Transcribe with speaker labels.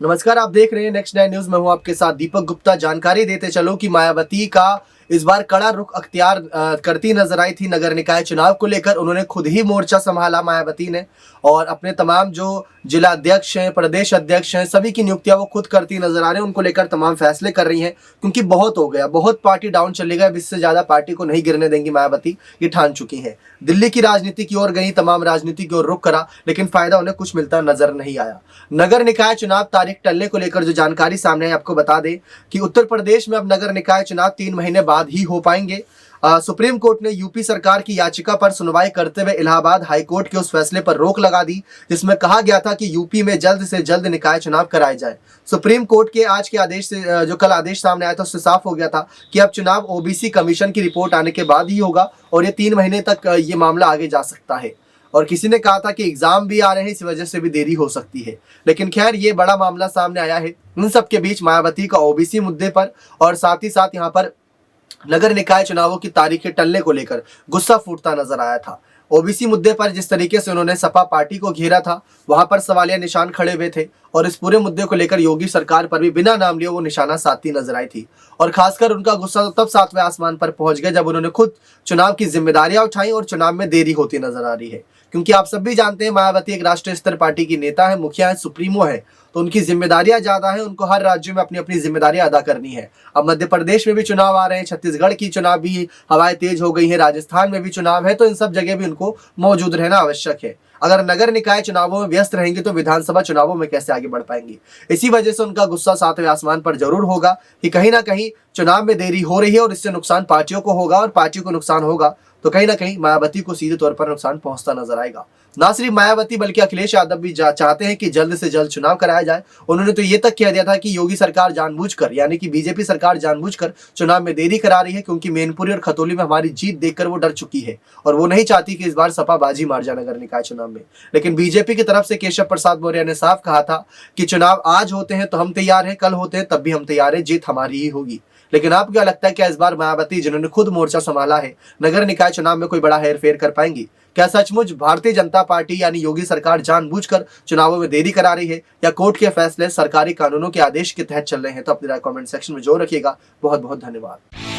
Speaker 1: नमस्कार, आप देख रहे हैं नेक्स्ट 9 न्यूज। मैं हूं आपके साथ दीपक गुप्ता। जानकारी देते चलो कि मायावती का इस बार कड़ा रुख अख्तियार करती नजर आई थी। नगर निकाय चुनाव को लेकर उन्होंने खुद ही मोर्चा संभाला मायावती ने, और अपने तमाम जो जिला अध्यक्ष हैं, प्रदेश अध्यक्ष हैं, सभी की नियुक्तियां वो खुद करती नजर आ रहे हैं। उनको लेकर तमाम फैसले कर रही हैं, क्योंकि बहुत हो गया, बहुत पार्टी डाउन चली गई। इससे ज्यादा पार्टी को नहीं गिरने देंगी मायावती, ये ठान चुकी हैं। दिल्ली की राजनीति की ओर गई, तमाम राजनीति की ओर रुख करा, लेकिन फायदा उन्हें कुछ मिलता नजर नहीं आया। नगर निकाय चुनाव तारीख टलने को लेकर जो जानकारी सामने आई, आपको बता दें कि उत्तर प्रदेश में अब नगर निकाय चुनाव 3 महीने बाद ही हो पाएंगे। सुप्रीम कोर्ट ने यूपी सरकार की याचिका पर सुनवाई करते हुए इलाहाबाद हाई कोर्ट के उस फैसले पर रोक लगा दी, जिसमें कहा गया था कि यूपी में जल्द से जल्द निकाय चुनाव कराए जाए। सुप्रीम कोर्ट के आज के आदेश से, जो कल आदेश सामने आया था, उससे साफ हो गया था कि अब चुनाव ओबीसी कमीशन की रिपोर्ट आने के बाद ही होगा, और ये 3 महीने तक ये मामला आगे जा सकता है। और किसी ने कहा था कि एग्जाम भी आ रहे हैं, इस वजह से भी देरी हो सकती है। लेकिन खैर, ये बड़ा मामला सामने आया है। इन सब के बीच मायावती का ओबीसी मुद्दे पर और साथ ही साथ यहाँ पर नगर निकाय चुनावों की तारीखें टलने को लेकर गुस्सा फूटता नजर आया था। ओबीसी मुद्दे पर जिस तरीके से उन्होंने सपा पार्टी को घेरा था, वहां पर सवालिया निशान खड़े हुए थे, और इस पूरे मुद्दे को लेकर योगी सरकार पर भी बिना नाम लिए वो निशाना साधती नजर आई थी। और खासकर उनका गुस्सा तो तब 7वें आसमान पर पहुंच गया जब उन्होंने खुद चुनाव की जिम्मेदारियां उठाई और चुनाव में देरी होती नजर आ रही है। क्योंकि आप सब भी जानते हैं, मायावती एक राष्ट्रीय स्तर पार्टी की नेता है, मुखिया है, सुप्रीमो है, तो उनकी जिम्मेदारियां ज्यादा है। उनको हर राज्य में अपनी अपनी जिम्मेदारियां अदा करनी है। अब मध्य प्रदेश में भी चुनाव आ रहे हैं, छत्तीसगढ़ की चुनाव भी हवाएं तेज हो गई है, राजस्थान में भी चुनाव है, तो इन सब जगह भी उनको मौजूद रहना आवश्यक है। अगर नगर निकाय चुनावों में व्यस्त रहेंगे तो विधानसभा चुनावों में कैसे आगे बढ़ पाएंगे। इसी वजह से उनका गुस्सा 7वें आसमान पर जरूर होगा कि कहीं ना कहीं चुनाव में देरी हो रही है, और इससे नुकसान पार्टियों को होगा, और पार्टी को नुकसान होगा तो कहीं ना कहीं मायावती को सीधे तौर पर नुकसान पहुंचता नजर आएगा। ना सिर्फ मायावती बल्कि अखिलेश यादव भी चाहते हैं कि जल्द से जल्द चुनाव कराया जाए। उन्होंने तो ये तक कह दिया था कि योगी सरकार जानबूझकर, यानी कि बीजेपी सरकार जानबूझकर चुनाव में देरी करा रही है, क्योंकि मैनपुरी और खतौली में हमारी जीत देखकर वो डर चुकी है, और वो नहीं चाहती कि इस बार सपा बाजी मार जाए नगर निकाय चुनाव में। लेकिन बीजेपी की तरफ से केशव प्रसाद मौर्य ने साफ कहा था कि चुनाव आज होते हैं तो हम तैयार हैं, कल होते हैं तब भी हम तैयार हैं, जीत हमारी ही होगी। लेकिन आपको क्या लगता है, क्या इस बार मायावती, जिन्होंने खुद मोर्चा संभाला है, नगर निकाय चुनाव में कोई बड़ा हेरफेर कर पाएंगी? क्या सचमुच भारतीय जनता पार्टी यानी योगी सरकार जानबूझकर चुनावों में देरी करा रही है, या कोर्ट के फैसले सरकारी कानूनों के आदेश के तहत चल रहे हैं? तो अपनी राय कमेंट सेक्शन में जरूर रखिएगा। बहुत बहुत धन्यवाद।